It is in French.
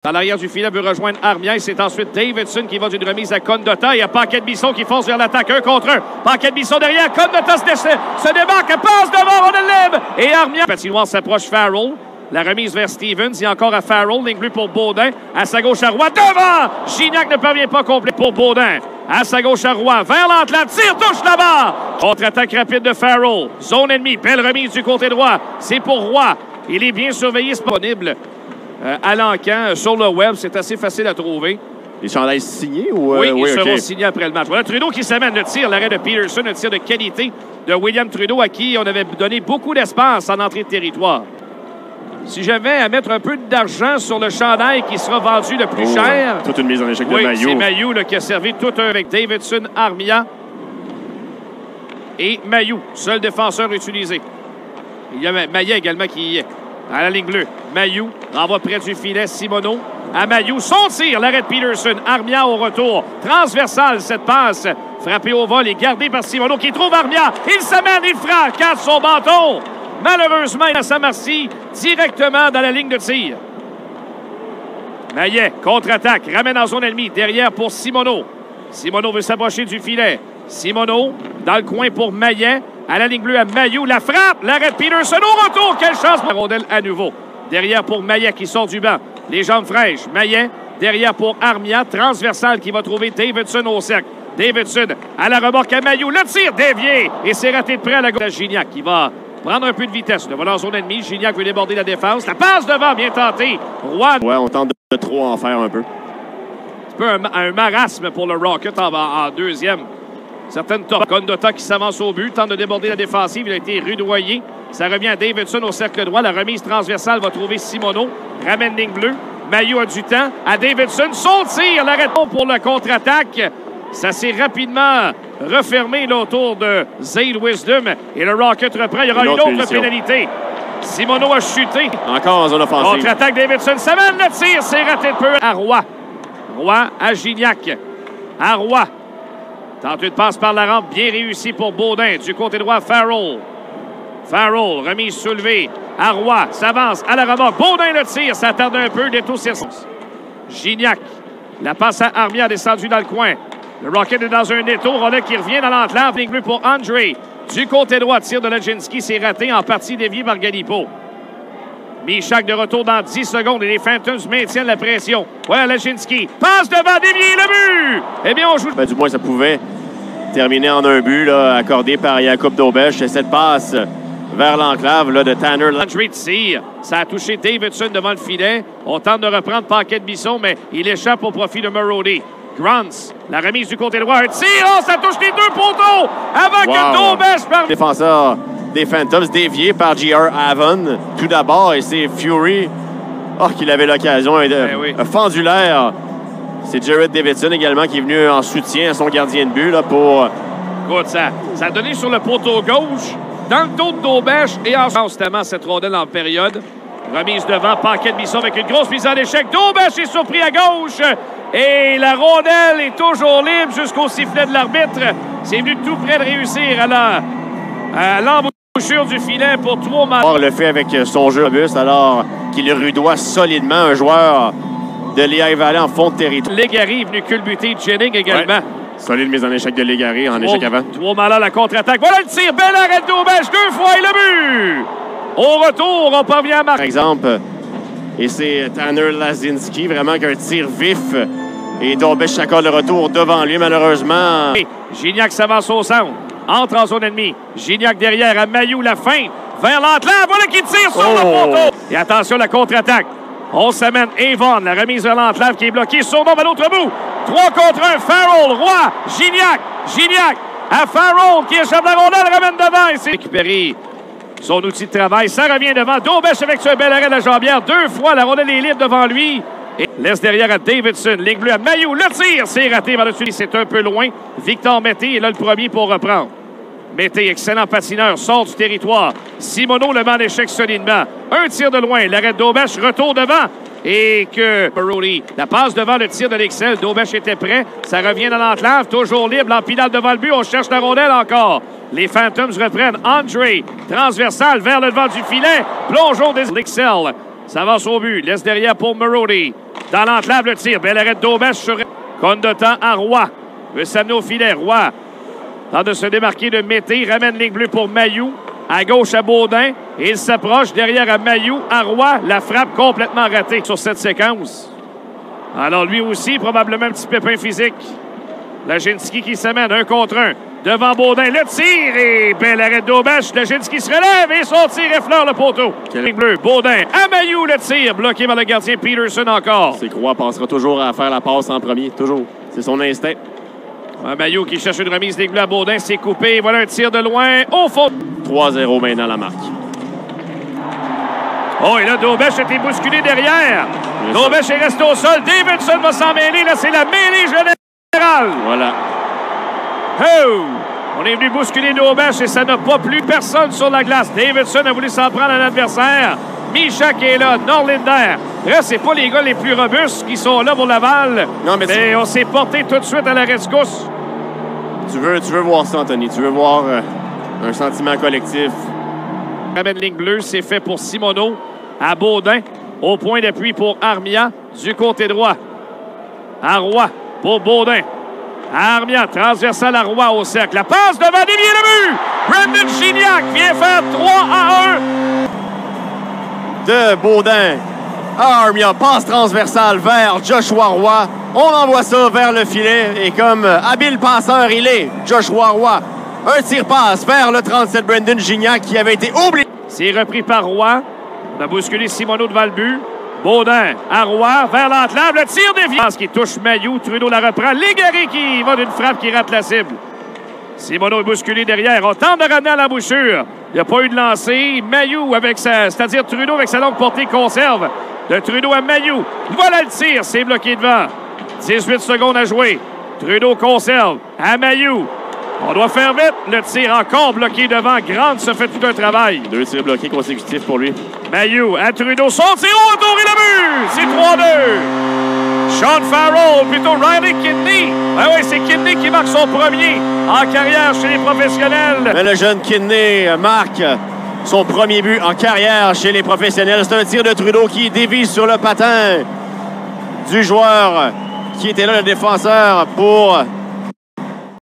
Dans l'arrière du filet, veut rejoindre Armia. C'est ensuite Davidson qui va d'une remise à Condotta. Il y a Paquette-Bisson qui fonce vers l'attaque. 1 contre 1. Paquette-Bisson derrière. Condotta se débarque. Passe devant. On le lève. Et Armia. Patinoire s'approche Farrell. La remise vers Stevens. Il y a encore à Farrell. Ligne bleue pour Baudin. À sa gauche à Roy. Devant. Gignac ne parvient pas complet pour Baudin. À sa gauche à Roy. Vers l'Antlade. Tire. Touche là-bas. Contre-attaque rapide de Farrell. Zone ennemie. Belle remise du côté droit. C'est pour Roy. Il est bien surveillé. C'est disponible. À l'encan, sur le web, c'est assez facile à trouver. Les chandails signés ou... Oui, ils seront signés après le match. Voilà Trudeau qui s'amène le tir, l'arrêt de Peterson, un tir de qualité de William Trudeau à qui on avait donné beaucoup d'espace en entrée de territoire. Si j'avais à mettre un peu d'argent sur le chandail qui sera vendu le plus cher... Toute une mise en échec de Mailloux. Mailloux. C'est Mailloux qui a servi tout un avec Davidson, Armia et Mailloux, seul défenseur utilisé. Il y a Maillet également qui y est. À la ligne bleue, Mailloux renvoie près du filet, Simoneau. À Mailloux, son tir, l'arrêt de Peterson. Armia au retour. Transversale, cette passe. Frappée au vol et gardée par Simoneau qui trouve Armia. Il s'amène, il frappe, casse son bâton. Malheureusement, il a sa Marcy directement dans la ligne de tir. Maillet, contre-attaque, ramène en zone ennemie. Derrière pour Simoneau. Simoneau veut s'approcher du filet. Simoneau, dans le coin pour Maillet. À la ligne bleue, à Mailloux, la frappe, l'arrêt de Peterson au retour. Quelle chance pour la rondelle à nouveau. Derrière pour Maillet qui sort du banc. Les jambes fraîches. Maillet, derrière pour Armia. Transversale qui va trouver Davidson au cercle. Davidson à la remorque à Mailloux. Le tir dévié. Et c'est raté de près à la gauche. Gignac qui va prendre un peu de vitesse. Le volant en zone ennemie. Gignac veut déborder la défense. La passe devant, bien tentée. Roy. Ouais, on tente de trop en faire un peu. C'est un peu un marasme pour le Rocket en deuxième. Certaines torpes. Condotta qui s'avance au but, tente de déborder la défensive. Il a été rudoyé. Ça revient à Davidson au cercle droit. La remise transversale va trouver Simoneau. Ramène ligne bleue. Mailloux a du temps. À Davidson, son tir. L'arrêt pour la contre-attaque. Ça s'est rapidement refermé là, autour de Zayde Wisdom. Et le Rocket reprend. Il y aura une autre pénalité. Simoneau a chuté. Encore en zone offensive. Contre-attaque Davidson. Ça mène le tir. C'est raté de peu. À Roy. Roy à Gignac. À Roy. Tente une passe par la rampe, bien réussi pour Baudin. Du côté droit, Farrell. Farrell, remise soulevée. À Roy, s'avance à la remorque. Baudin le tire, ça tarde un peu. Détour circonstance. Gignac, la passe à Armia descendu dans le coin. Le Rocket est dans un étau. Rollet qui revient dans l'enclave. Ligne bleue pour André. Du côté droit, tir de Laginski. C'est raté, en partie dévié par Galipo. Michak de retour dans 10 secondes et les Phantoms maintiennent la pression. Voilà Laginski. Passe devant, dévié, le but! Eh bien, on joue... Du moins, ça pouvait terminer en un but, là, accordé par Jakub Dobeš. Cette passe vers l'enclave de Tanner. André tire. Ça a touché Davidson devant le filet. On tente de reprendre Paquette-Bisson, mais il échappe au profit de Marody. Grants, la remise du côté droit. Un tir! Oh, ça touche les deux poteaux! Avant que Dobeš par... Défenseur des Phantoms, dévié par J.R. Avon. Tout d'abord, et c'est Fury qui avait l'occasion de fendu l'air. C'est Jared Davidson également qui est venu en soutien à son gardien de but là, pour... Écoute, ça a donné sur le poteau gauche, dans le dos de Dobeš et en constamment cette rondelle en période. Remise devant, Paquette-Bisson avec une grosse mise en échec. Dobeš est surpris à gauche et la rondelle est toujours libre jusqu'au sifflet de l'arbitre. C'est venu tout près de réussir à l'embouchure du filet pour 3 matchs. Le fait avec son jeu robuste alors qu'il rudoie solidement un joueur de Lehigh Valley en fond de territoire. Légaré est venu culbuter Jennings également. Ouais. Solide mise en échec de Légaré en échec avant. 3 malins à la contre-attaque. Voilà le tir. Bel arrêt de Dobeš. 2 fois et le but. Au retour, on parvient à marquer. Par exemple, et c'est Tanner Lazinski, vraiment qu'un tir vif. Et Dobeš s'accorde le retour devant lui, malheureusement. Gignac s'avance au centre. Entre en zone ennemie. Gignac derrière à Mailloux, la fin. Vers l'enclave. Voilà qui tire sur le poteau. Et attention, la contre-attaque. On s'amène Avon. La remise vers l'enclave qui est bloquée. Son nom à l'autre bout. 3 contre 1. Farrell, Roy, Gignac. Gignac à Farrell qui échappe la rondelle. Ramène devant. Et c'est récupéré son outil de travail. Ça revient devant. Dobeš avec ce bel arrêt de la jambière. 2 fois, la rondelle est libre devant lui. Et laisse derrière à Davidson. Ligne bleue à Mailloux. Le tir, c'est raté par-dessus. C'est un peu loin. Victor Mété est là le premier pour reprendre. Mété, excellent patineur, sort du territoire. Simoneau le met en échec solidement. Un tir de loin. L'arrêt de Dobeš, retour devant. Et que Marody, la passe devant le tir de l'Excel. Dobeš était prêt. Ça revient dans l'enclave. Toujours libre. L'empilade devant le but. On cherche la rondelle encore. Les Phantoms reprennent. André, transversal vers le devant du filet. Plongeon des l'Excel. Ça avance au but. Laisse derrière pour Marody. Dans l'enclave, le tir. Bel arrêt de Daubèche sur compte de temps à Roy. Veut s'amener au filet. Roy tente de se démarquer de Mété. Ramène ligne bleue pour Mailloux. À gauche à Baudin. Et il s'approche derrière à Mailloux. À Roy. La frappe complètement ratée sur cette séquence. Alors lui aussi, probablement un petit pépin physique. Laginski qui s'amène 1 contre 1. Devant Baudin, le tir et bel arrêt de Daubèche. Laginski se relève et son tir effleure le poteau. Ligne bleue, Baudin, à Mailloux, le tir bloqué par le gardien Peterson encore. C'est Croix pensera toujours à faire la passe en premier, toujours. C'est son instinct. Mailloux qui cherche une remise ligne bleue à Baudin, c'est coupé. Voilà un tir de loin au fond. 3-0 maintenant la marque. Oh, et là, Daubèche a été bousculé derrière. Daubèche est resté au sol. Davidson va s'en mêler. Là, c'est la mêlée générale. Voilà. Oh! On est venu bousculer Daubèche et ça n'a pas plu personne sur la glace. Davidson a voulu s'en prendre à l'adversaire. Micha qui est là, Norlinder. Là, c'est pas les gars les plus robustes qui sont là pour Laval. Non, mais on s'est porté tout de suite à la rescousse. Tu veux voir ça, Anthony. Tu veux voir un sentiment collectif. Ramène ligne bleue, c'est fait pour Simoneau. À Baudin, au point d'appui pour Armia du côté droit. À Roy pour Baudin. Armia, transversal à Roy au cercle. La passe devant dévier le but. Brendan Gignac vient faire 3-1. De Baudin à Armia, passe transversale vers Joshua Roy. On envoie ça vers le filet et comme habile passeur il est, Joshua Roy. Un tir-passe vers le 37 Brendan Gignac qui avait été oublié. C'est repris par Roy. On a bousculé Simoneau devant le but. Baudin à Roy, vers l'enclave, le tir dévié. Qui touche Mailloux, Trudeau la reprend. Légaré qui va d'une frappe qui rate la cible. Simoneau est bousculé derrière. On tente de ramener à l'embouchure. Il n'y a pas eu de lancer. Mailloux, c'est-à-dire Trudeau avec sa longue portée, conserve. De Trudeau à Mailloux. Voilà le tir, c'est bloqué devant. 18 secondes à jouer. Trudeau conserve. À Mailloux. On doit faire vite. Le tir encore bloqué devant. Grant se fait tout un travail. 2 tirs bloqués consécutifs pour lui. Mailloux à Trudeau. Son tir au retour et le but! C'est 3-2. Sean Farrell, plutôt Riley Kidney. Ah oui, c'est Kidney qui marque son premier en carrière chez les professionnels. Mais le jeune Kidney marque son premier but en carrière chez les professionnels. C'est un tir de Trudeau qui dévie sur le patin du joueur qui était là, le défenseur, pour